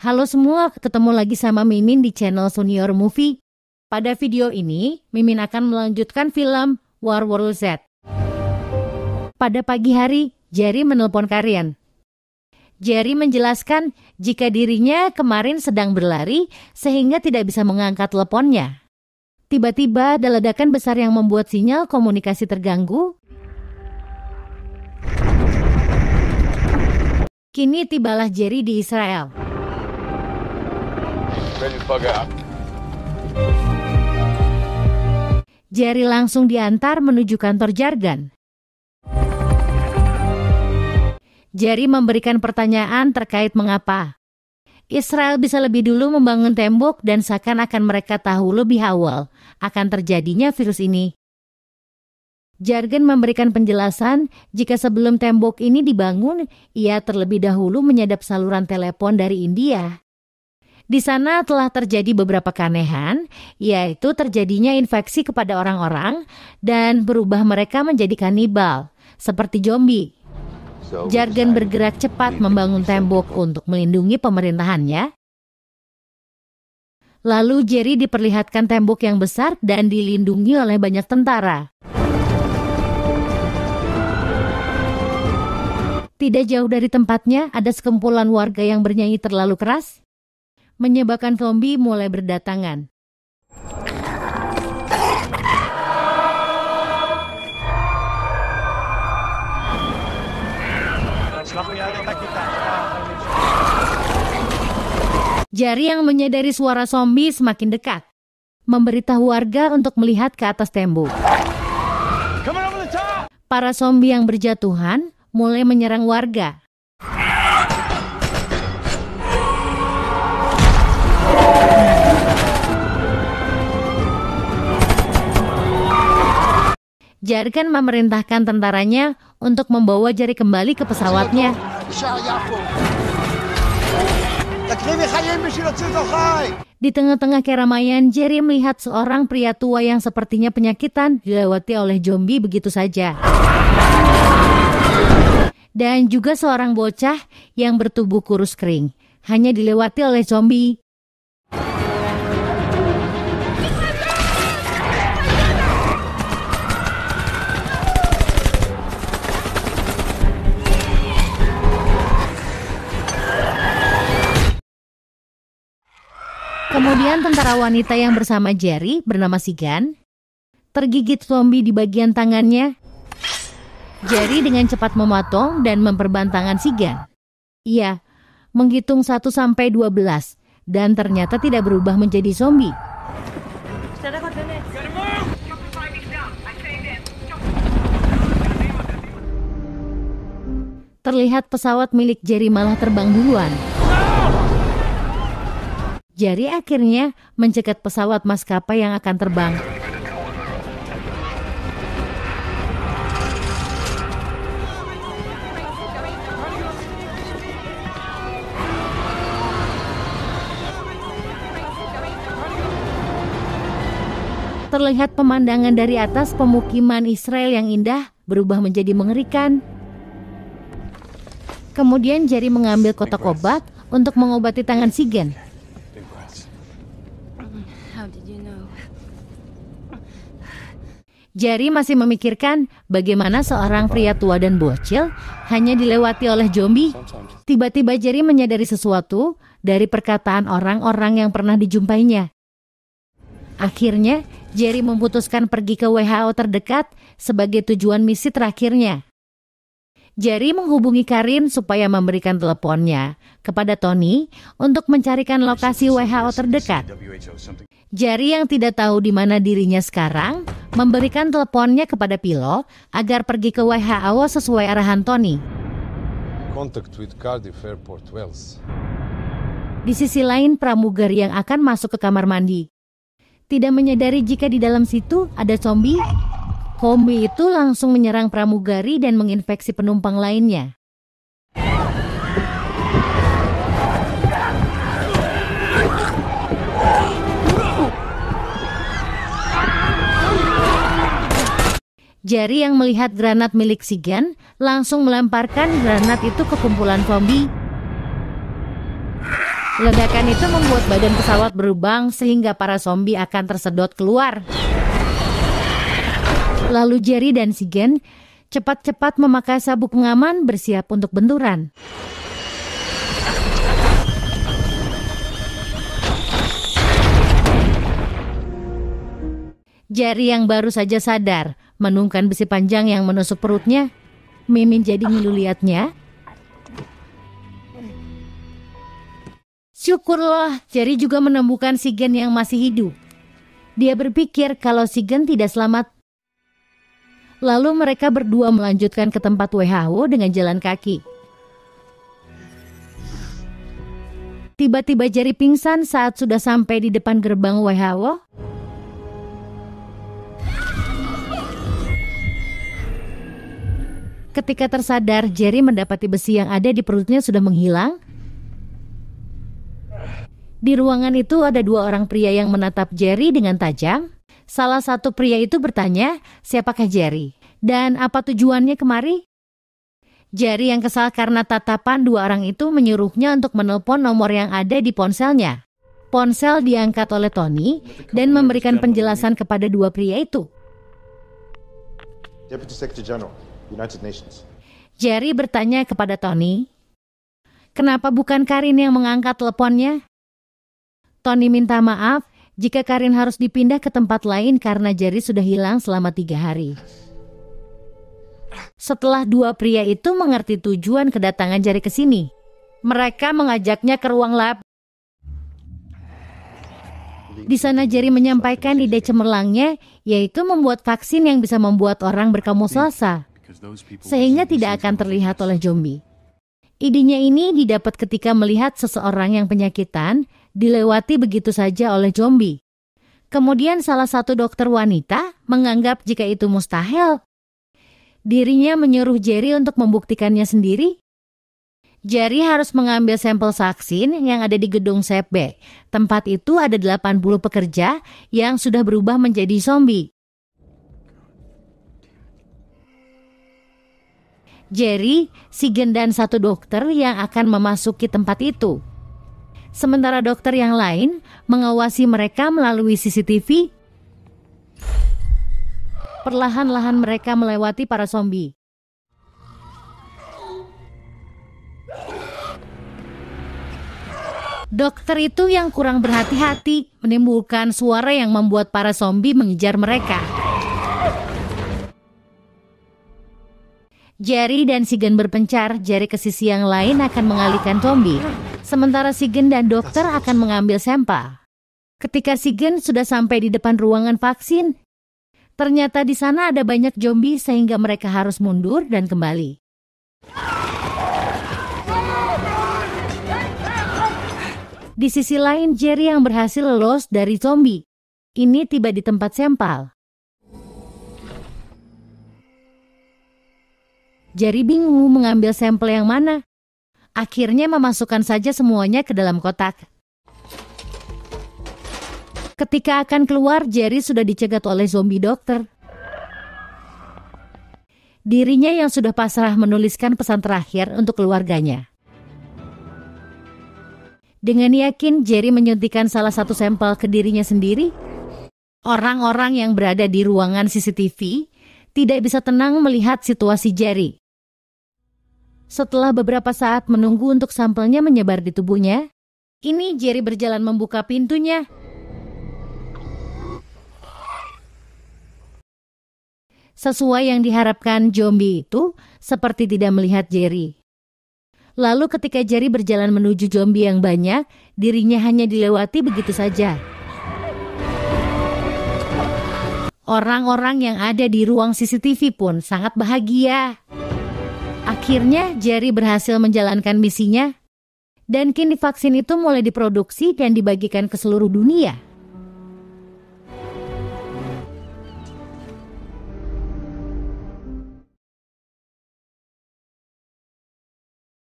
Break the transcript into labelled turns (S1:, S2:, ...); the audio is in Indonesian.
S1: Halo semua, ketemu lagi sama Mimin di channel Senior Movie. Pada video ini, Mimin akan melanjutkan film War World Z. Pada pagi hari, Jerry menelpon Karen. Jerry menjelaskan jika dirinya kemarin sedang berlari sehingga tidak bisa mengangkat teleponnya. Tiba-tiba ada ledakan besar yang membuat sinyal komunikasi terganggu. Kini tibalah Jerry di Israel. Jerry langsung diantar menuju kantor jargon. Jerry memberikan pertanyaan terkait mengapa Israel bisa lebih dulu membangun tembok dan seakan-akan mereka tahu lebih awal akan terjadinya virus ini. Jargon memberikan penjelasan jika sebelum tembok ini dibangun, ia terlebih dahulu menyadap saluran telepon dari India. Di sana telah terjadi beberapa keanehan, yaitu terjadinya infeksi kepada orang-orang dan berubah mereka menjadi kanibal, seperti zombie. Jargon bergerak cepat membangun tembok untuk melindungi pemerintahannya. Lalu Jerry diperlihatkan tembok yang besar dan dilindungi oleh banyak tentara. Tidak jauh dari tempatnya ada sekumpulan warga yang bernyanyi terlalu keras, menyebabkan zombie mulai berdatangan. Jerry yang menyadari suara zombie semakin dekat, memberitahu warga untuk melihat ke atas tembok. Para zombie yang berjatuhan mulai menyerang warga. Jargon memerintahkan tentaranya untuk membawa Jerry kembali ke pesawatnya. Di tengah-tengah keramaian, Jerry melihat seorang pria tua yang sepertinya penyakitan dilewati oleh zombie begitu saja. Dan juga seorang bocah yang bertubuh kurus kering, hanya dilewati oleh zombie. Kemudian tentara wanita yang bersama Jerry bernama Sigan tergigit zombie di bagian tangannya. Jerry dengan cepat memotong dan memperban tangan Sigan. Ia menghitung 1 sampai 12 dan ternyata tidak berubah menjadi zombie. Terlihat pesawat milik Jerry malah terbang duluan. Jerry akhirnya mencegat pesawat maskapai yang akan terbang. Terlihat pemandangan dari atas pemukiman Israel yang indah berubah menjadi mengerikan. Kemudian Jerry mengambil kotak obat untuk mengobati tangan Sigan. Jerry masih memikirkan bagaimana seorang pria tua dan bocil hanya dilewati oleh zombie. Tiba-tiba Jerry menyadari sesuatu dari perkataan orang-orang yang pernah dijumpainya. Akhirnya, Jerry memutuskan pergi ke WHO terdekat sebagai tujuan misi terakhirnya. Jerry menghubungi Karin supaya memberikan teleponnya kepada Tony untuk mencarikan lokasi WHO terdekat. Jerry yang tidak tahu di mana dirinya sekarang memberikan teleponnya kepada Pilo agar pergi ke WHO sesuai arahan Tony. Di sisi lain, pramugari yang akan masuk ke kamar mandi tidak menyadari jika di dalam situ ada zombie. Zombie itu langsung menyerang pramugari dan menginfeksi penumpang lainnya. Jerry yang melihat granat milik Sigan langsung melemparkan granat itu ke kumpulan zombie. Ledakan itu membuat badan pesawat berlubang sehingga para zombie akan tersedot keluar. Lalu Jerry dan Sigen cepat-cepat memakai sabuk pengaman bersiap untuk benturan. Jerry yang baru saja sadar menungkan besi panjang yang menusuk perutnya. Mimin jadi ngilu liatnya. Syukurlah Jerry juga menemukan Sigen yang masih hidup. Dia berpikir kalau Sigen tidak selamat. Lalu mereka berdua melanjutkan ke tempat WHO dengan jalan kaki. Tiba-tiba Jerry pingsan saat sudah sampai di depan gerbang WHO. Ketika tersadar, Jerry mendapati besi yang ada di perutnya sudah menghilang. Di ruangan itu ada dua orang pria yang menatap Jerry dengan tajam. Salah satu pria itu bertanya, siapakah Jerry? Dan apa tujuannya kemari? Jerry yang kesal karena tatapan dua orang itu menyuruhnya untuk menelpon nomor yang ada di ponselnya. Ponsel diangkat oleh Tony dan memberikan penjelasan kepada dua pria itu.
S2: Deputy Secretary General, United Nations.
S1: Jerry bertanya kepada Tony, kenapa bukan Karin yang mengangkat teleponnya? Tony minta maaf jika Karin harus dipindah ke tempat lain karena Jerry sudah hilang selama 3 hari. Setelah dua pria itu mengerti tujuan kedatangan Jerry ke sini, mereka mengajaknya ke ruang lab. Di sana Jerry menyampaikan ide cemerlangnya, yaitu membuat vaksin yang bisa membuat orang berkamuflase, sehingga tidak akan terlihat oleh zombie. Idenya ini didapat ketika melihat seseorang yang penyakitan dilewati begitu saja oleh zombie. Kemudian salah satu dokter wanita menganggap jika itu mustahil. Dirinya menyuruh Jerry untuk membuktikannya sendiri. Jerry harus mengambil sampel vaksin yang ada di gedung Sep B. Tempat itu ada 80 pekerja yang sudah berubah menjadi zombie. Jerry, Sigen dan satu dokter yang akan memasuki tempat itu. Sementara dokter yang lain mengawasi mereka melalui CCTV. Perlahan-lahan mereka melewati para zombie. Dokter itu yang kurang berhati-hati menimbulkan suara yang membuat para zombie mengejar mereka. Jerry dan Sigen berpencar, Jerry ke sisi yang lain akan mengalihkan zombie. Sementara Sigen dan dokter akan mengambil sampel. Ketika Sigen sudah sampai di depan ruangan vaksin, ternyata di sana ada banyak zombie sehingga mereka harus mundur dan kembali. Di sisi lain, Jerry yang berhasil lolos dari zombie. Ini tiba di tempat sampel. Jerry bingung mengambil sampel yang mana. Akhirnya memasukkan saja semuanya ke dalam kotak. Ketika akan keluar, Jerry sudah dicegat oleh zombie dokter. Dirinya yang sudah pasrah menuliskan pesan terakhir untuk keluarganya. Dengan yakin, Jerry menyuntikkan salah satu sampel ke dirinya sendiri. Orang-orang yang berada di ruangan CCTV tidak bisa tenang melihat situasi Jerry. Setelah beberapa saat menunggu untuk sampelnya menyebar di tubuhnya, ini Jerry berjalan membuka pintunya. Sesuai yang diharapkan, zombie itu seperti tidak melihat Jerry. Lalu ketika Jerry berjalan menuju zombie yang banyak, dirinya hanya dilewati begitu saja. Orang-orang yang ada di ruang CCTV pun sangat bahagia. Akhirnya Jerry berhasil menjalankan misinya, dan kini vaksin itu mulai diproduksi dan dibagikan ke seluruh dunia.